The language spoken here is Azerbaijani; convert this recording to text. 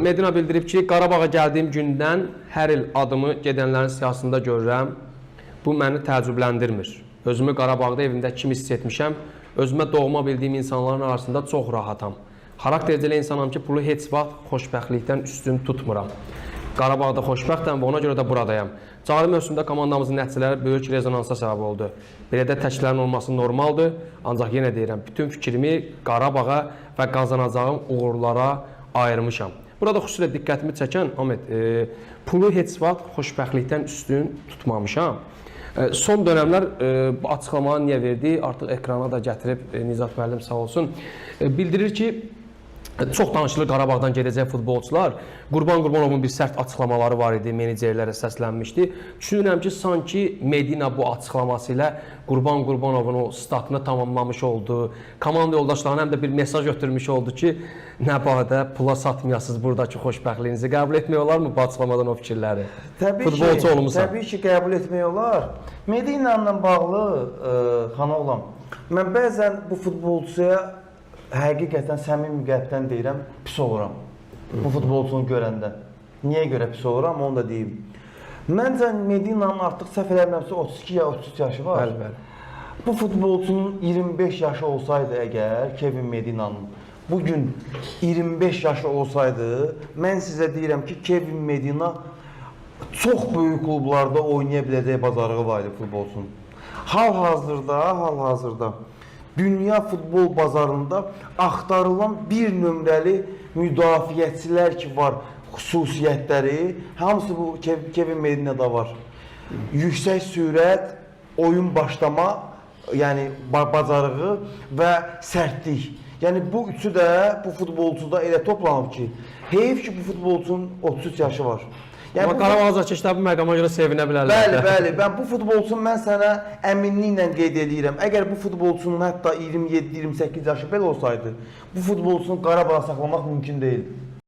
Medina bildirib ki, Qarabağa gəldiyim gündən hər il adımı gedənlərin siyasında görürəm. Bu məni təəccübləndirmir. Özümü Qarabağda evimdə kimi hiss etmişəm. Özümə doğma bildiyim insanların arasında çox rahatam. Xaraktercəli insanam ki, pulu heç vaxt xoşbəxtlikdən üstün tutmuram. Qarabağda xoşbəxtəm və ona görə də buradayam. Cari mövsümdə komandamızın nəticələri böyük rezonansa səbəb oldu. Belə də təkliflərin olması normaldır. Ancaq yenə deyirəm, bütün fikrimi Qarabağa və qazanacağım uğurlara ayırmışam. Burada xüsusilə diqqətimi çəkən, Ahmet, pulu heç vaxt xoşbəxtlikdən üstün tutmamışam. Son dönəmlər bu açıqlamanı niyə verdi? Artıq ekrana da gətirib Nizat müəllim sağ olsun. Bildirir ki, çox danışılır Qarabağdan gedəcək futbolçular. Qurban Qurbanovun bir sərt açıqlamaları var idi, menecerlərə səslənmişdi. Düşünürəm ki, sanki Medina bu açıqlaması ilə Qurban Qurbanovun o statını tamamlamış oldu. Komanda yoldaşlarına həm də bir mesaj ötürmüş oldu ki, nə badə pula satmayasınız buradakı xoşbəxtliyinizi. Qəbul etmək olar mı bu açıqlamadan o fikirləri? Futbolçu olmuşsan. Təbii ki, qəbul etmək olar. Medina ilə bağlı, xana olam, mən bəzən bu futbolçuya həqiqətən səmimi qəlbdən deyirəm, pis oluram bu futbolçunu görəndə. Niyə görə pis oluram, onu da deyim. Məncə Medina'nın artıq səhv eləmirəmsə 32 ya 33 yaşı var. Bəli, bəli. Bu futbolçunun 25 yaşı olsaydı əgər, Kevin Medina'nın bugün 25 yaşı olsaydı, mən sizə deyirəm ki, Kevin Medina çox böyük klublarda oynaya biləcək bacarığı var idi futbolçunun. Hal-hazırda dünya futbol bazarında axtarılan bir nömrəli müdafiəçilər ki var, xüsusiyyətləri, hamısı bu Kevin Medina'da var. Yüksək sürət, oyun başlama, yəni bacarığı və sərtlik. Yəni bu üçü də bu futbolçuda elə toplanıb ki, heyf ki bu futbolçunun 33 yaşı var. Yəni, amma Qarabağ keçdə bu məqama görə sevinə bilərlər. Bəli, mən bu futbolçunu mən sənə əminliklə qeyd edirəm. Əgər bu futbolçunun hətta 27-28 yaşı belə olsaydı, bu futbolçunu Qarabağa saxlamaq mümkün deyildi.